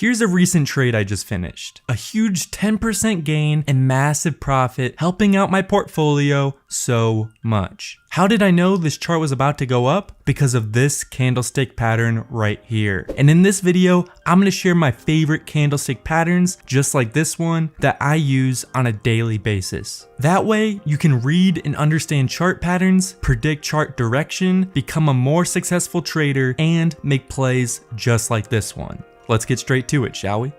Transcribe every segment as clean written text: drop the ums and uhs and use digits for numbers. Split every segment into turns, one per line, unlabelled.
Here's a recent trade I just finished. A huge 10% gain and massive profit, helping out my portfolio so much. How did I know this chart was about to go up? Because of this candlestick pattern right here. And in this video, I'm going to share my favorite candlestick patterns, just like this one, that I use on a daily basis. That way, you can read and understand chart patterns, predict chart direction, become a more successful trader, and make plays just like this one. Let's get straight to it, shall we?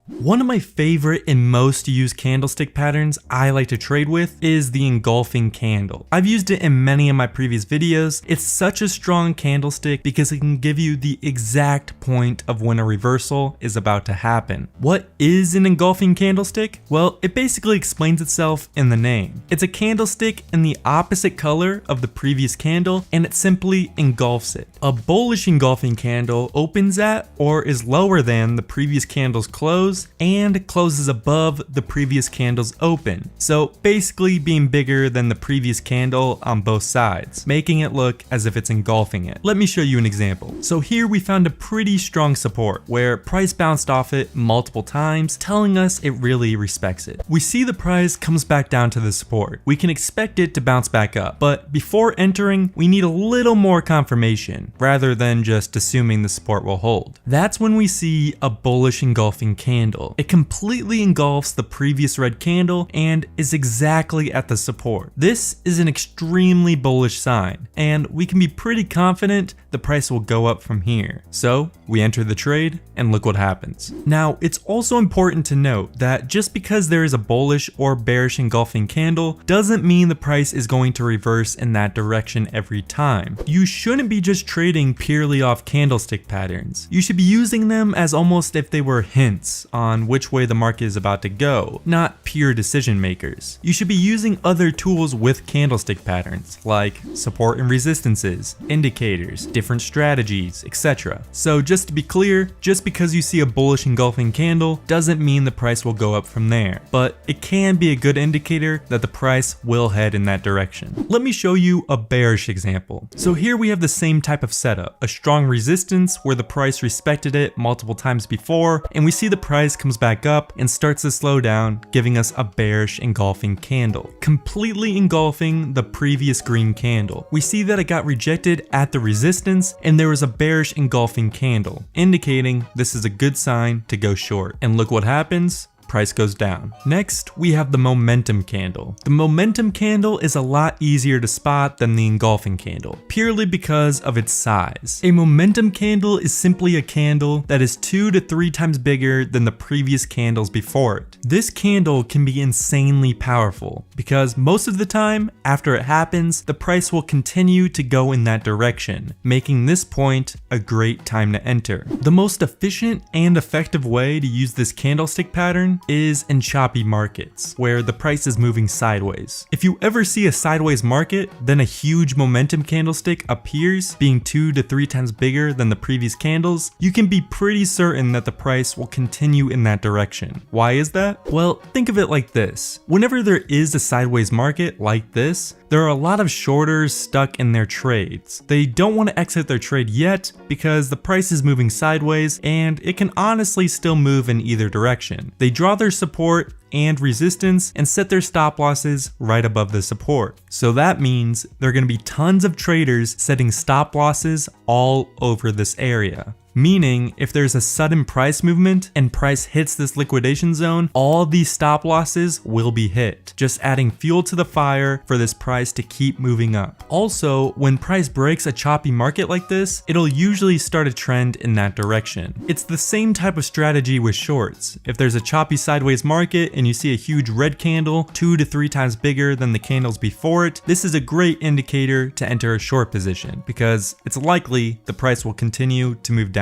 One of my favorite and most used candlestick patterns I like to trade with is the engulfing candle. I've used it in many of my previous videos. It's such a strong candlestick because it can give you the exact point of when a reversal is about to happen. What is an engulfing candlestick? Well, it basically explains itself in the name. It's a candlestick in the opposite color of the previous candle, and it simply engulfs it. A bullish engulfing candle opens at or is lower than the previous candle's close and closes above the previous candle's open. So basically being bigger than the previous candle on both sides, making it look as if it's engulfing it. Let me show you an example. So here we found a pretty strong support where price bounced off it multiple times, telling us it really respects it. We see the price comes back down to the support. We can expect it to bounce back up, but before entering, we need a little more confirmation rather than just assuming the support will hold. That's when we see a bullish engulfing candle. It completely engulfs the previous red candle and is exactly at the support. This is an extremely bullish sign, and we can be pretty confident the price will go up from here. So we enter the trade and look what happens. Now, it's also important to note that just because there is a bullish or bearish engulfing candle doesn't mean the price is going to reverse in that direction every time. You shouldn't be just trading purely off candlestick patterns. You should be using them as almost if they were hints on which way the market is about to go, not pure decision makers. You should be using other tools with candlestick patterns, like support and resistances, indicators, different strategies, etc. So just to be clear, just because you see a bullish engulfing candle doesn't mean the price will go up from there, but it can be a good indicator that the price will head in that direction. Let me show you a bearish example. So here we have the same type of setup, a strong resistance where the price respected it multiple times before, and we see the price comes back up and starts to slow down, giving us a bearish engulfing candle, completely engulfing the previous green candle. We see that it got rejected at the resistance and there was a bearish engulfing candle, indicating this is a good sign to go short. And look what happens. Price goes down. Next, we have the momentum candle. The momentum candle is a lot easier to spot than the engulfing candle, purely because of its size. A momentum candle is simply a candle that is 2 to 3 times bigger than the previous candles before it. This candle can be insanely powerful because most of the time, after it happens, the price will continue to go in that direction, making this point a great time to enter. The most efficient and effective way to use this candlestick pattern is in choppy markets, where the price is moving sideways. If you ever see a sideways market, then a huge momentum candlestick appears, being 2 to 3 times bigger than the previous candles, you can be pretty certain that the price will continue in that direction. Why is that? Well, think of it like this. Whenever there is a sideways market like this, there are a lot of shorters stuck in their trades. They don't want to exit their trade yet because the price is moving sideways and it can honestly still move in either direction. They draw their support and resistance and set their stop losses right above the support. So that means there are going to be tons of traders setting stop losses all over this area. Meaning, if there's a sudden price movement and price hits this liquidation zone, all these stop losses will be hit, just adding fuel to the fire for this price to keep moving up. Also, when price breaks a choppy market like this, it'll usually start a trend in that direction. It's the same type of strategy with shorts. If there's a choppy sideways market and you see a huge red candle 2 to 3 times bigger than the candles before it, this is a great indicator to enter a short position because it's likely the price will continue to move downwards.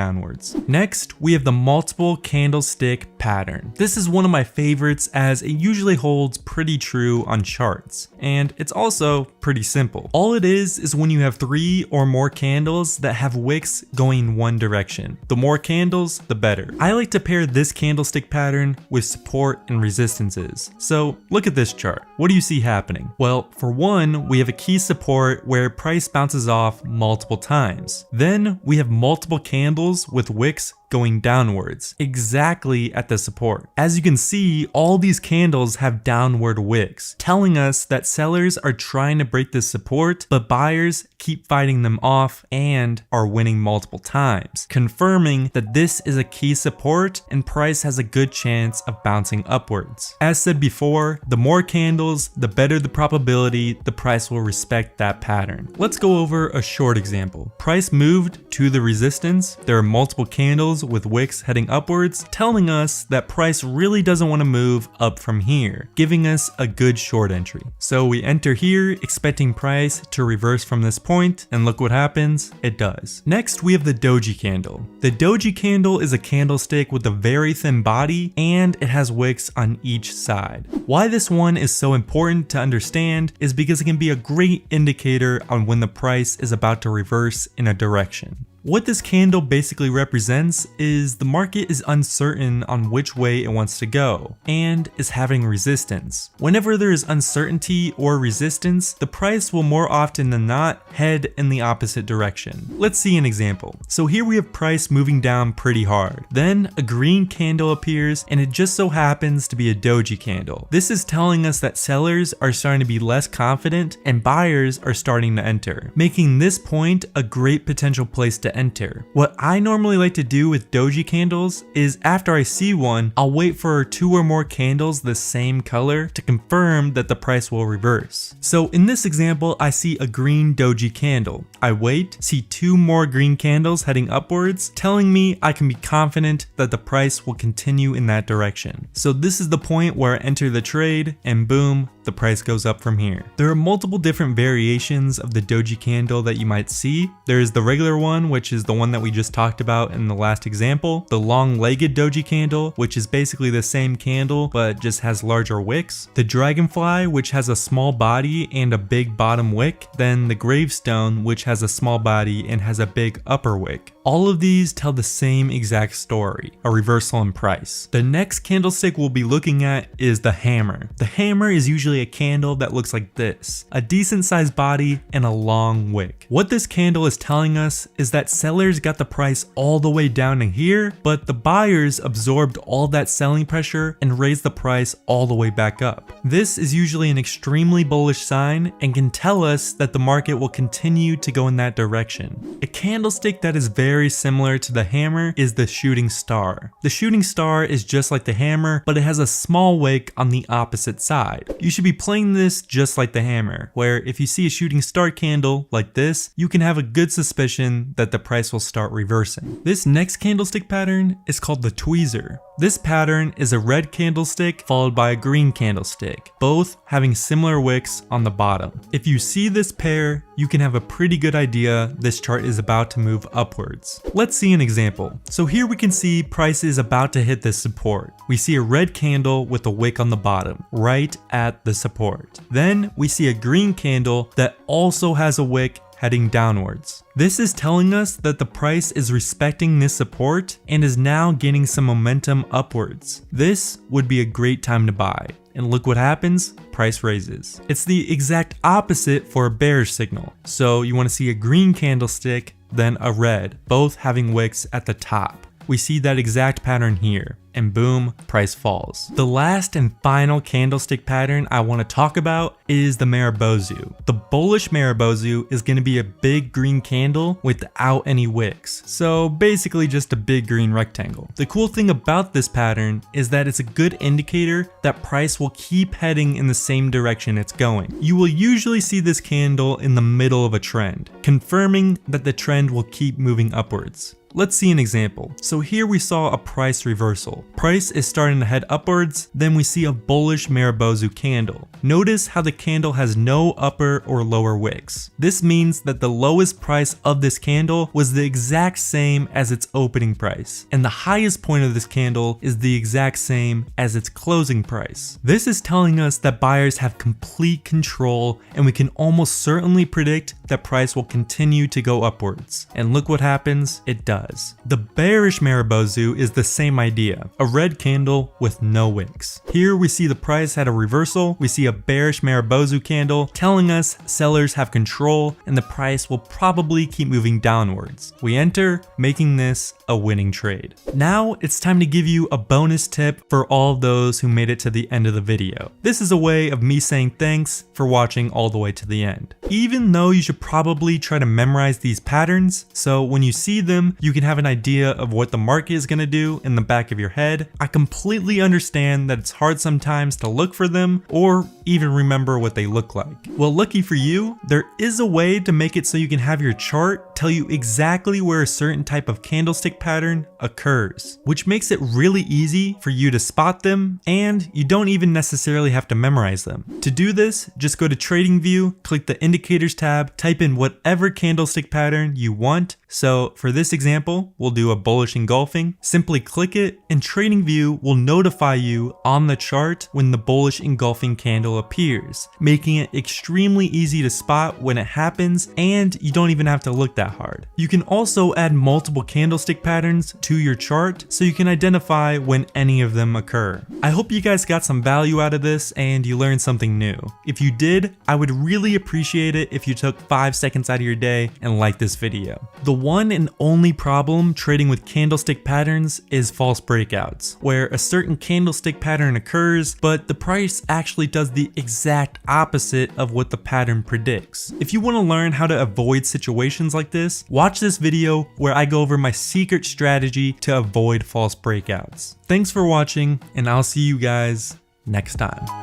Next, we have the multiple candlestick pattern. This is one of my favorites as it usually holds pretty true on charts, and it's also pretty simple. All it is when you have 3 or more candles that have wicks going one direction. The more candles, the better. I like to pair this candlestick pattern with support and resistances. So look at this chart. What do you see happening? Well, for one, we have a key support where price bounces off multiple times. Then we have multiple candles with wicks going downwards, exactly at the support. As you can see, all these candles have downward wicks, telling us that sellers are trying to break this support, but buyers keep fighting them off and are winning multiple times, confirming that this is a key support and price has a good chance of bouncing upwards. As said before, the more candles, the better the probability the price will respect that pattern. Let's go over a short example. Price moved to the resistance. There are multiple candles with wicks heading upwards, telling us that price really doesn't want to move up from here, giving us a good short entry. So we enter here expecting price to reverse from this point, and look what happens, it does. Next we have the doji candle. The doji candle is a candlestick with a very thin body and it has wicks on each side. Why this one is so important to understand is because it can be a great indicator on when the price is about to reverse in a direction. What this candle basically represents is the market is uncertain on which way it wants to go and is having resistance. Whenever there is uncertainty or resistance, the price will more often than not head in the opposite direction. Let's see an example. So here we have price moving down pretty hard. Then a green candle appears and it just so happens to be a doji candle. This is telling us that sellers are starting to be less confident and buyers are starting to enter, making this point a great potential place to enter. What I normally like to do with doji candles is after I see one, I'll wait for 2 or more candles the same color to confirm that the price will reverse. So in this example, I see a green doji candle. I wait, see 2 more green candles heading upwards, telling me I can be confident that the price will continue in that direction. So this is the point where I enter the trade and boom, the price goes up from here. There are multiple different variations of the doji candle that you might see. There is the regular one, which is the one that we just talked about in the last example. The long-legged doji candle, which is basically the same candle but just has larger wicks. The dragonfly, which has a small body and a big bottom wick. Then the gravestone, which has a small body and has a big upper wick. All of these tell the same exact story, a reversal in price. The next candlestick we'll be looking at is the hammer. The hammer is usually a candle that looks like this, a decent sized body and a long wick. What this candle is telling us is that sellers got the price all the way down to here, but the buyers absorbed all that selling pressure and raised the price all the way back up. This is usually an extremely bullish sign and can tell us that the market will continue to go in that direction. A candlestick that is very similar to the hammer is the shooting star. The shooting star is just like the hammer, but it has a small wick on the opposite side. You should be playing this just like the hammer, where if you see a shooting star candle like this, you can have a good suspicion that the price will start reversing. This next candlestick pattern is called the tweezer. This pattern is a red candlestick followed by a green candlestick, both having similar wicks on the bottom. If you see this pair, you can have a pretty good idea this chart is about to move upwards. Let's see an example. So here we can see price is about to hit this support. We see a red candle with a wick on the bottom, right at the support. Then we see a green candle that also has a wick heading downwards. This is telling us that the price is respecting this support and is now gaining some momentum upwards. This would be a great time to buy. And look what happens, price raises. It's the exact opposite for a bearish signal. So you want to see a green candlestick, then a red, both having wicks at the top. We see that exact pattern here, and boom, price falls. The last and final candlestick pattern I want to talk about is the Maribozu. The bullish Maribozu is going to be a big green candle without any wicks, so basically just a big green rectangle. The cool thing about this pattern is that it's a good indicator that price will keep heading in the same direction it's going. You will usually see this candle in the middle of a trend, confirming that the trend will keep moving upwards. Let's see an example. So here we saw a price reversal. reversal. Price is starting to head upwards, then we see a bullish Marubozu candle. Notice how the candle has no upper or lower wicks. This means that the lowest price of this candle was the exact same as its opening price, and the highest point of this candle is the exact same as its closing price. This is telling us that buyers have complete control, and we can almost certainly predict that price will continue to go upwards. And look what happens, it does. The bearish Marubozu is the same idea, a red candle with no wicks. Here we see the price had a reversal, we see a bearish Marubozu candle telling us sellers have control and the price will probably keep moving downwards. We enter, making this a winning trade. Now it's time to give you a bonus tip for all of those who made it to the end of the video. This is a way of me saying thanks for watching all the way to the end. Even though you should probably try to memorize these patterns, so when you see them, you can have an idea of what the market is going to do in the back of your head. I completely understand that it's hard sometimes to look for them or even remember what they look like. Well, lucky for you, there is a way to make it so you can have your chart tell you exactly where a certain type of candlestick pattern occurs, which makes it really easy for you to spot them, and you don't even necessarily have to memorize them. To do this, just go to TradingView, click the Indicators tab, type in whatever candlestick pattern you want. So for this example, we'll do a bullish engulfing. Simply click it and TradingView will notify you on the chart when the bullish engulfing candle appears, making it extremely easy to spot when it happens, and you don't even have to look that hard. You can also add multiple candlestick patterns to your chart so you can identify when any of them occur. I hope you guys got some value out of this and you learned something new. If you did, I would really appreciate it if you took 5 seconds out of your day and liked this video. The one and only problem trading with candlestick patterns is false breakouts, where a certain candlestick pattern occurs, but the price actually does the exact opposite of what the pattern predicts. If you want to learn how to avoid situations like this, watch this video where I go over my secret strategy to avoid false breakouts. Thanks for watching, and I'll see you guys next time.